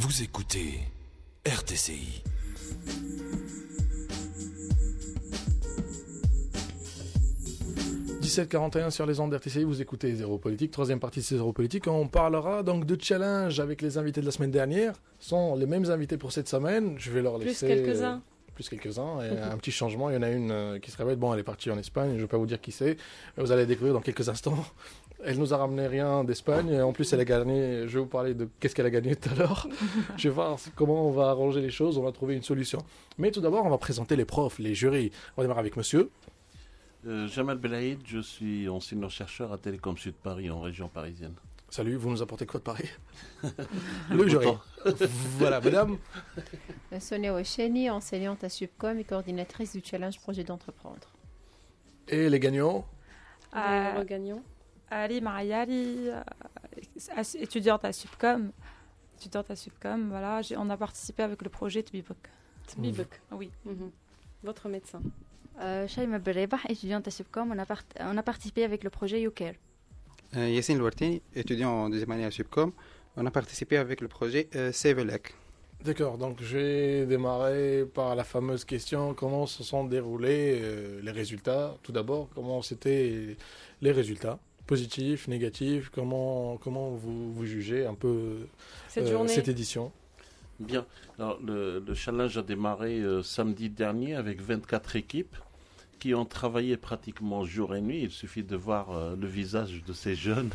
Vous écoutez RTCI. « 17h41 sur les ondes RTCI, vous écoutez Zéro Politique, troisième partie de Zéro Politique. On parlera donc de challenge avec les invités de la semaine dernière. Ce sont les mêmes invités pour cette semaine. Je vais leur laisser... Plus quelques-uns, et un petit changement. Il y en a une qui se révèle. Bon, elle est partie en Espagne, je ne vais pas vous dire qui c'est. Vous allez découvrir dans quelques instants. Elle nous a ramené rien d'Espagne. En plus, elle a gagné. Je vais vous parler de qu'est-ce qu'elle a gagné tout à l'heure. Je vais voir comment on va arranger les choses. On va trouver une solution. Mais tout d'abord, on va présenter les profs, les jurys. On va démarrer avec monsieur. Jamal Belaïd, je suis enseignant-chercheur à Télécom Sud Paris, en région parisienne. Salut, vous nous apportez quoi de Paris? Le jury. Voilà, madame. Sonia Ouecheni, enseignante à Subcom et coordinatrice du challenge projet d'entreprendre. Et les gagnants? Les gagnants. Ali Mariali, étudiante à Subcom. Voilà, on a participé avec le projet Tbibok. Tbibok, oui. Votre médecin. Shaima Berebah, étudiante à Subcom, on a participé avec le projet YouCare. Yassine Louartini, étudiant en deuxième année à Subcom, on a participé avec le projet Save-a-Lac. D'accord, donc je vais démarrer par la fameuse question, comment se sont déroulés les résultats? Tout d'abord, comment c'était les résultats? Positifs, négatifs, comment vous jugez un peu cette édition? Bien, alors le challenge a démarré samedi dernier avec 24 équipes qui ont travaillé pratiquement jour et nuit. Il suffit de voir le visage de ces jeunes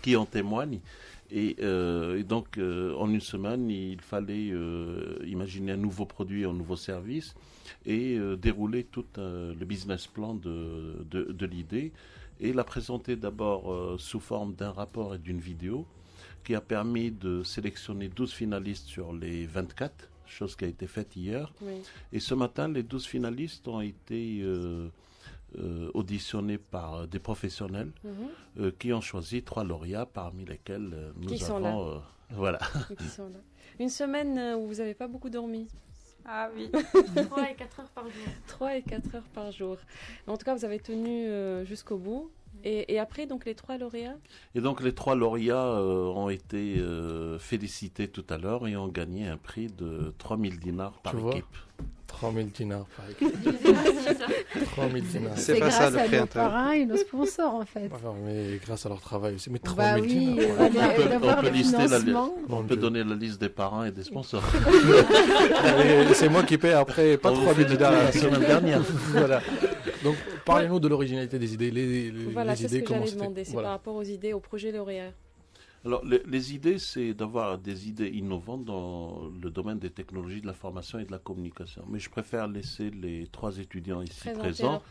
qui en témoignent. Et donc, en une semaine, il fallait imaginer un nouveau produit, un nouveau service et dérouler tout le business plan de l'idée et la présenter d'abord sous forme d'un rapport et d'une vidéo qui a permis de sélectionner 12 finalistes sur les 24, chose qui a été faite hier. Oui. Et ce matin, les 12 finalistes ont été auditionnés par des professionnels qui ont choisi 3 lauréats, parmi lesquels nous avons... voilà. Qui sont là. Une semaine où vous n'avez pas beaucoup dormi. Ah oui. 3 et 4 heures par jour. 3 et 4 heures par jour. En tout cas, vous avez tenu jusqu'au bout. Et après, donc, les 3 lauréats? Et donc, les 3 lauréats ont été félicités tout à l'heure et ont gagné un prix de 3000 dinars par équipe. 3000 dinars par équipe. 3000 dinars. C'est pas grâce ça, le prix à nos parrains et nos sponsors, en fait. Enfin, mais grâce à leur travail aussi. Mais 3000 dinars. On peut donner la liste des parrains et des sponsors. C'est moi qui paie après, pas 3000 dinars la semaine dernière. Voilà. Donc, parlez-nous de l'originalité des idées. Voilà, les idées, c'est ce que j'allais demander. C'est par rapport aux idées, aux projets lauréats. Alors, les idées, c'est d'avoir des idées innovantes dans le domaine des technologies de l'information et de la communication. Mais je préfère laisser les 3 étudiants ici présents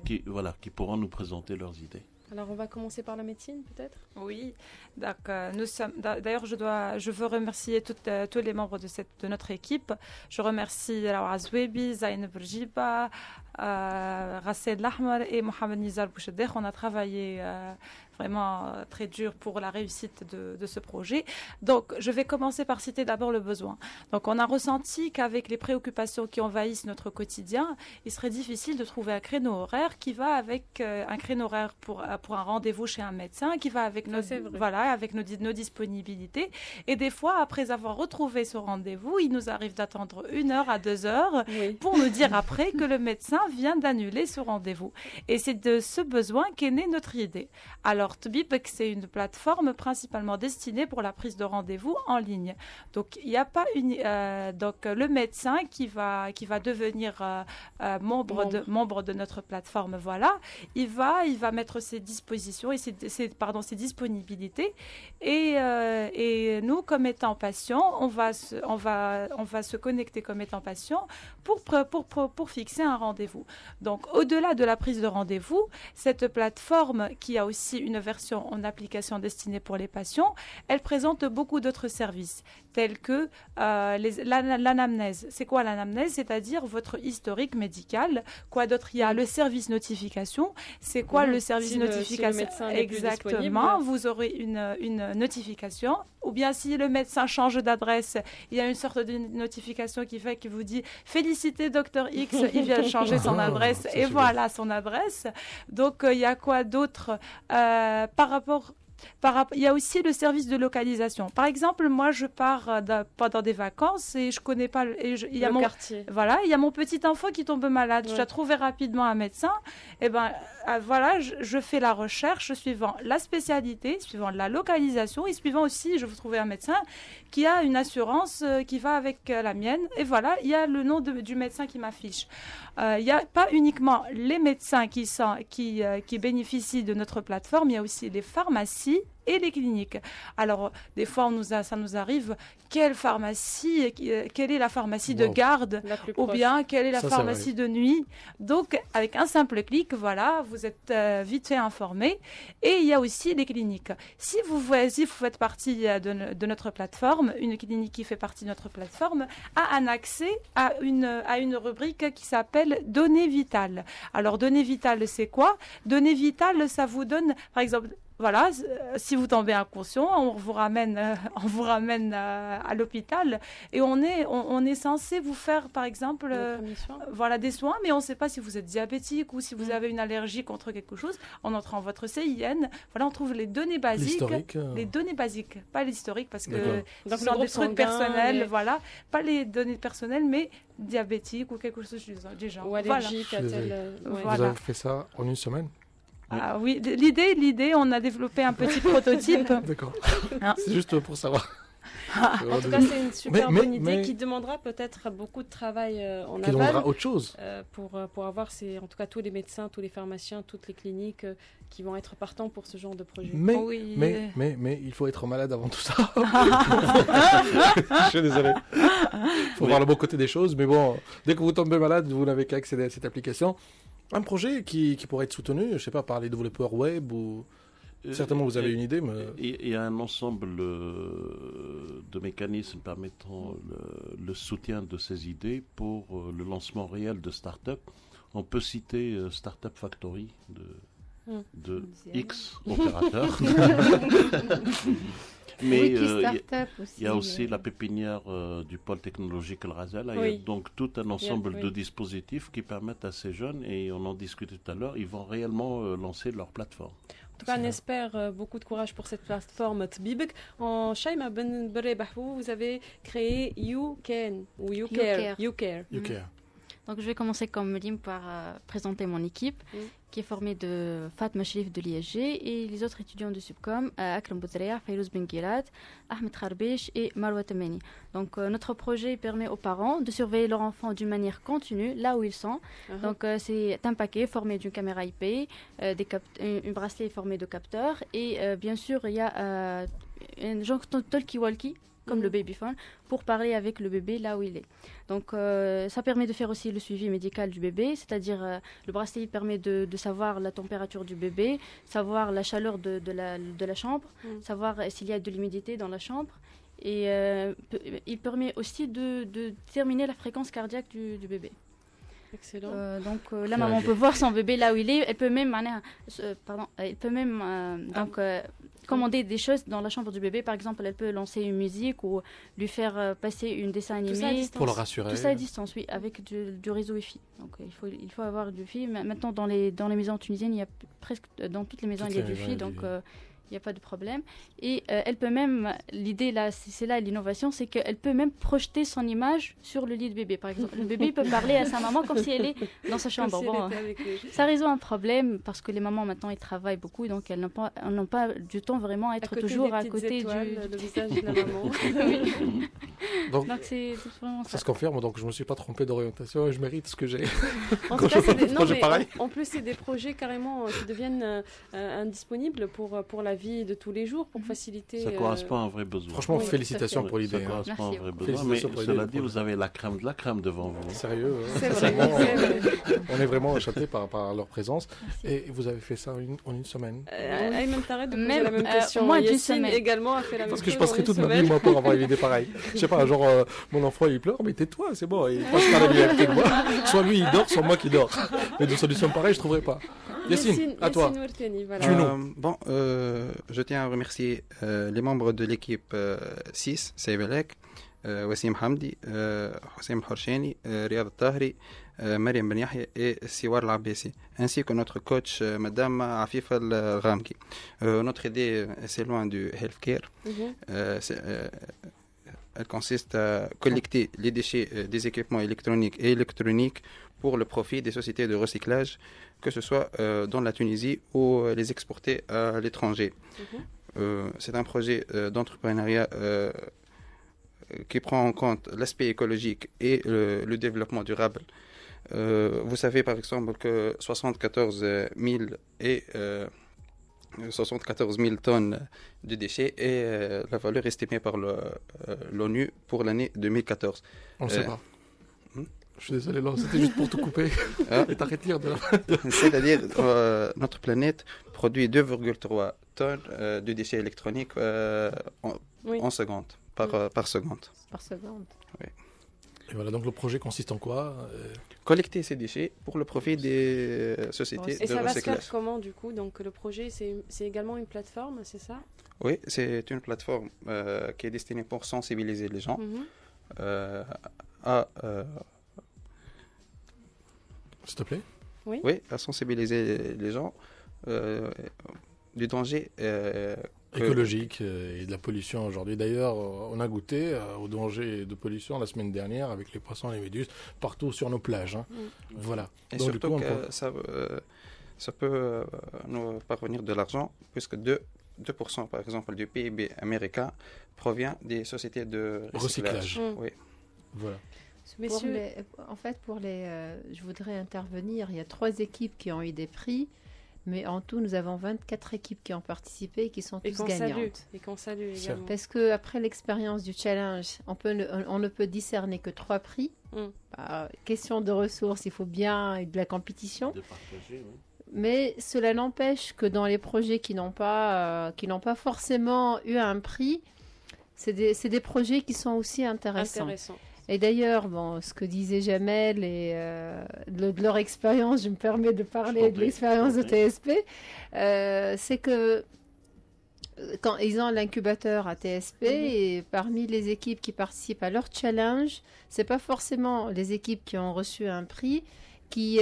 qui pourront nous présenter leurs idées. Alors, on va commencer par la médecine, peut-être? Oui. Donc, d'ailleurs, je veux remercier tous les membres de notre équipe. Je remercie Laura Zouebi, Zainab Rjiba, Rassid Lahmar et Mohamed Nizar Bouchedeh. On a travaillé vraiment très dur pour la réussite de ce projet. Donc, je vais commencer par citer d'abord le besoin. Donc, on a ressenti qu'avec les préoccupations qui envahissent notre quotidien, il serait difficile de trouver un créneau horaire qui va avec un créneau horaire pour un rendez-vous chez un médecin, qui va avec nos disponibilités. Et des fois, après avoir retrouvé ce rendez-vous, il nous arrive d'attendre 1 heure à 2 heures pour nous dire après que le médecin vient d'annuler ce rendez-vous. Et c'est de ce besoin qu'est née notre idée. Alors, Tbibok, c'est une plateforme principalement destinée pour la prise de rendez-vous en ligne. Donc, il n'y a pas donc le médecin qui va devenir membre de notre plateforme. Voilà, il va mettre ses dispositions et ses disponibilités. Et nous, comme étant patients, on va se connecter comme étant patients pour fixer un rendez-vous. Donc, au-delà de la prise de rendez-vous, cette plateforme qui a aussi une version en application destinée pour les patients, elle présente beaucoup d'autres services, tels que l'anamnèse. C'est quoi l'anamnèse? C'est-à-dire votre historique médical. Quoi d'autre? Il y a le service notification. C'est quoi le service notification? Si le médecin exactement. Vous aurez une notification. Ou bien si le médecin change d'adresse, il y a une sorte de notification qui vous dit « Félicité Dr X, il vient de changer son adresse. » Et voilà son adresse. Donc, il y a quoi d'autre par rapport il y a aussi le service de localisation. Par exemple, moi, je pars pendant des vacances et je connais pas il y a le mon quartier. voilà, il y a mon petit enfant qui tombe malade. Je dois trouver rapidement un médecin. Et ben voilà, je fais la recherche suivant la spécialité, suivant la localisation et suivant aussi, je veux trouver un médecin qui a une assurance qui va avec la mienne. Et voilà, il y a le nom du médecin qui m'affiche. Il n'y a pas uniquement les médecins qui bénéficient de notre plateforme, il y a aussi les pharmacies et les cliniques. Alors, des fois, ça nous arrive, quelle est la pharmacie de garde, ou bien quelle est la pharmacie de nuit. Donc, avec un simple clic, voilà, vous êtes vite fait informé. Et il y a aussi les cliniques. Si vous faites partie de notre plateforme, une clinique qui fait partie de notre plateforme a un accès à une rubrique qui s'appelle données vitales. Alors, données vitales, c'est quoi? Données vitales, ça vous donne, par exemple, voilà, si vous tombez inconscient, on vous ramène à l'hôpital et on est censé vous faire, par exemple, voilà, des soins, mais on ne sait pas si vous êtes diabétique ou si vous avez une allergie contre quelque chose. En entrant votre CIN, voilà, on trouve les données basiques, les données basiques, pas l'historique parce que ce sont des trucs personnels, voilà, pas les données personnelles, mais diabétique ou quelque chose du genre. Ou allergique à tel. Vous avez fait ça en une semaine? Ah oui, l'idée, on a développé un petit prototype. D'accord. C'est juste pour savoir. En tout cas, c'est une super bonne idée qui demandera peut-être beaucoup de travail en aval. Qui demandera autre chose. Pour avoir, en tout cas, tous les médecins, tous les pharmaciens, toutes les cliniques qui vont être partants pour ce genre de projet. Mais il faut être malade avant tout ça. Je suis désolé. Il faut voir le bon côté des choses. Mais bon, dès que vous tombez malade, vous n'avez qu'à accéder à cette application. Un projet qui pourrait être soutenu, je ne sais pas, par les développeurs web ou... Certainement, vous avez une idée, mais... Il y a un ensemble de mécanismes permettant le soutien de ces idées pour le lancement réel de start-up. On peut citer Startup Factory de X opérateurs. Mais il y a aussi la pépinière du pôle technologique El Razel. Il y a donc tout un ensemble de dispositifs qui permettent à ces jeunes, et on en discutait tout à l'heure, ils vont réellement lancer leur plateforme. En tout cas, on espère beaucoup de courage pour cette plateforme Tbibek. En Shaima Ben Berebahou, vous avez créé You Can ou You Care. You Care. Donc, je vais commencer comme Melim par présenter mon équipe, qui est formée de Fatma Sherif de l'ISG et les autres étudiants de Subcom, Akram Boutreya, Fayrouz Benguilat, Ahmed Kharbish et Marwa Tamani. Donc, notre projet permet aux parents de surveiller leurs enfants d'une manière continue, là où ils sont. Donc, c'est un paquet formé d'une caméra IP, un bracelet formé de capteurs et bien sûr, il y a un genre de talkie-walkie, comme le babyphone, pour parler avec le bébé là où il est. Donc, ça permet de faire aussi le suivi médical du bébé, c'est-à-dire le bracelet permet de savoir la température du bébé, savoir la chaleur de la chambre, savoir s'il y a de l'humidité dans la chambre. Et il permet aussi de déterminer la fréquence cardiaque du bébé. Excellent. Donc la maman peut voir son bébé là où il est. Elle peut même, commander des choses dans la chambre du bébé. Par exemple, elle peut lancer une musique ou lui faire passer un dessin animé. Tout ça à distance. Pour le rassurer. Tout ça à distance, oui, avec du réseau Wi-Fi. Donc il faut avoir du Wi-Fi. Maintenant, dans les maisons tunisiennes, il y a presque dans toutes les maisons, il y a du Wi-Fi. Donc il n'y a pas de problème. Et elle peut même, l'idée là, c'est là l'innovation, c'est qu'elle peut même projeter son image sur le lit de bébé. Par exemple, le bébé peut parler à sa maman comme si elle est dans sa chambre. Bon, ça résout un problème parce que les mamans maintenant, ils travaillent beaucoup, donc elles n'ont pas du temps vraiment à être toujours à côté du visage de la maman. Donc c'est vraiment ça. Ça se confirme, donc je ne me suis pas trompé d'orientation et je mérite ce que j'ai. En tout cas, en plus, c'est des projets carrément qui deviennent indisponibles pour la vie de tous les jours, pour faciliter... Ça correspond à un vrai besoin. Franchement, félicitations pour l'idée. Ça correspond à un vrai besoin, mais cela dit, vous avez la crème de la crème devant vous. Sérieux, c'est vrai. On est vraiment enchantés par leur présence. Merci. Et vous avez fait ça en une semaine. Ayman Tarek de poser la même question. Moins d'une semaine. Également a fait la même chose. Parce que je passerai toute ma vie, moi, pour avoir une idée pareille. Je sais pas, genre, mon enfant, il pleure, mais tais-toi, c'est bon, il passe pas la vie avec moi. Soit lui, il dort, soit moi qui dors. Mais de solutions pareilles, je trouverai pas. Yassine, à toi. Bon, je tiens à remercier les membres de l'équipe 6, Saïvelek, Wassim Hamdi, Hossein Horsheni, Riyad Tahri, Mariam Ben Yahya et Siwar Labessi, ainsi que notre coach, Madame Afif Al-Ghamki. Notre idée, c'est loin du healthcare. Elle consiste à collecter les déchets des équipements électroniques et électroniques pour le profit des sociétés de recyclage, que ce soit dans la Tunisie ou les exporter à l'étranger. C'est un projet d'entrepreneuriat qui prend en compte l'aspect écologique et le développement durable. Vous savez par exemple que 74 000 tonnes de déchets est la valeur estimée par l'ONU pour l'année 2014. On ne sait pas. Je suis désolé, là, c'était juste pour te couper et t'arrêter de là. C'est-à-dire notre planète produit 2,3 tonnes de déchets électroniques en seconde, par seconde. Par seconde. Oui. Et voilà, donc le projet consiste en quoi? Collecter ces déchets pour le profit des sociétés de recyclage. Et ça va se faire comment du coup? Donc le projet, c'est également une plateforme, c'est ça? Oui, c'est une plateforme qui est destinée pour sensibiliser les gens à... S'il te plaît? Oui, à sensibiliser les gens du danger écologique et de la pollution aujourd'hui. D'ailleurs, on a goûté au danger de pollution la semaine dernière avec les poissons et les méduses partout sur nos plages. Voilà. Et donc, surtout que ça peut nous parvenir de l'argent, puisque 2% par exemple du PIB américain provient des sociétés de recyclage. Oui. Voilà. Je voudrais intervenir. Il y a 3 équipes qui ont eu des prix, mais en tout, nous avons 24 équipes qui ont participé et qui sont tous gagnantes. Et qu'on salue également. Parce qu'après l'expérience du challenge, on ne peut discerner que 3 prix. Question de ressources, il faut bien de la compétition. De partager, oui. Mais cela n'empêche que dans les projets qui n'ont pas forcément eu un prix, c'est des projets qui sont aussi intéressants. Et d'ailleurs, ce que disait Jamel et de leur expérience, je me permets de parler de l'expérience de TSP, c'est que quand ils ont l'incubateur à TSP et parmi les équipes qui participent à leur challenge, c'est pas forcément les équipes qui ont reçu un prix qui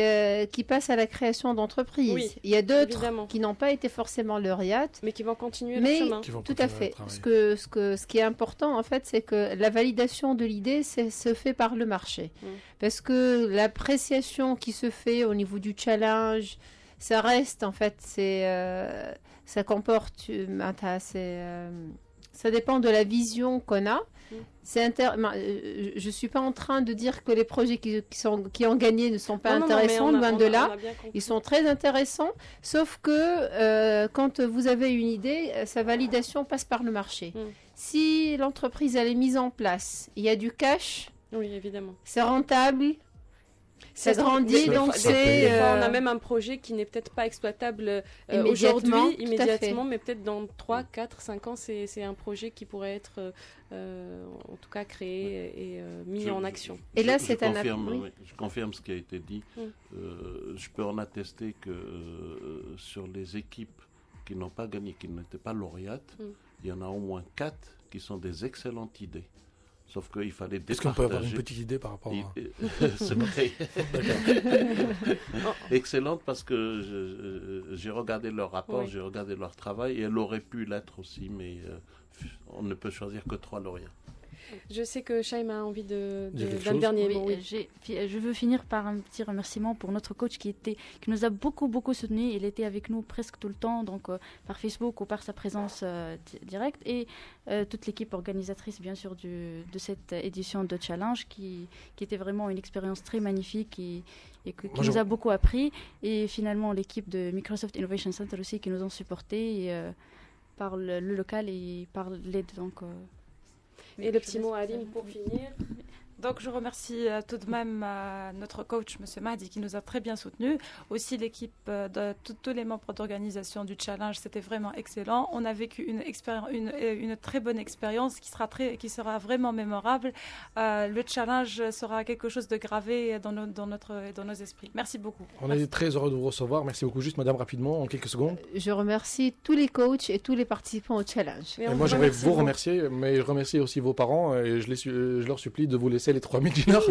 passent à la création d'entreprises. Oui, il y a d'autres évidemment. Qui n'ont pas été forcément lauréates. Mais qui vont continuer leur chemin. Tout à fait. Ce qui est important, en fait, c'est que la validation de l'idée se fait par le marché. Parce que l'appréciation qui se fait au niveau du challenge, ça reste, en fait, ça comporte... ça dépend de la vision qu'on a. Je ne suis pas en train de dire que les projets qui ont gagné ne sont pas intéressants, loin de là. Ils sont très intéressants, sauf que quand vous avez une idée, sa validation passe par le marché. Si l'entreprise elle est mise en place, il y a du cash, oui, évidemment. C'est rentable. Ça grandit, donc des fois, on a même un projet qui n'est peut-être pas exploitable aujourd'hui, immédiatement, mais peut-être dans 3, 4, 5 ans, c'est un projet qui pourrait être en tout cas créé et mis en action. Et là, je confirme ce qui a été dit. Je peux en attester que sur les équipes qui n'ont pas gagné, qui n'étaient pas lauréates, il y en a au moins 4 qui sont des excellentes idées. Sauf qu'il fallait départager. Est-ce qu'on peut avoir une petite idée par rapport à... C'est vrai. Excellente parce que j'ai regardé leur rapport, j'ai regardé leur travail et elle aurait pu l'être aussi, mais on ne peut choisir que 3 lauréats. Je sais que Shaim a envie d'un dernier mot. Je veux finir par un petit remerciement pour notre coach qui nous a beaucoup soutenu. Il était avec nous presque tout le temps, donc par Facebook ou par sa présence directe, et toute l'équipe organisatrice bien sûr de cette édition de Challenge qui était vraiment une expérience très magnifique et qui nous a beaucoup appris, et finalement l'équipe de Microsoft Innovation Center aussi qui nous ont supportés par le local et par l'aide donc. Et le petit mot à Aline pour finir. Donc je remercie tout de même notre coach, M. Mahdi, qui nous a très bien soutenus. Aussi l'équipe de tous les membres d'organisation du challenge, c'était vraiment excellent. On a vécu une très bonne expérience qui sera vraiment mémorable. Le challenge sera quelque chose de gravé dans nos esprits. Merci beaucoup. On est très heureux de vous recevoir. Merci beaucoup. Juste, madame, rapidement, en quelques secondes. Je remercie tous les coachs et tous les participants au challenge. Et moi, j'aimerais vous remercier, mais je remercie aussi vos parents et je leur supplie de vous laisser les 3000 dinars.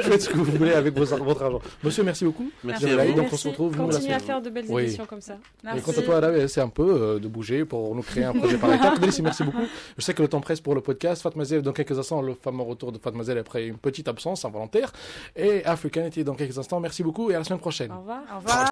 Faites ce que vous voulez avec votre argent. Monsieur, merci beaucoup. Merci à vous. Donc on se retrouve. Continuez à faire de belles émissions comme ça. Merci. Et quant à toi, c'est un peu de bouger pour nous créer un projet par étapes. Merci beaucoup. Je sais que le temps presse pour le podcast. Fatmazel, dans quelques instants, le fameux retour de Fatmazel après une petite absence involontaire. Et Africanity dans quelques instants. Merci beaucoup et à la semaine prochaine. Au revoir. Au revoir.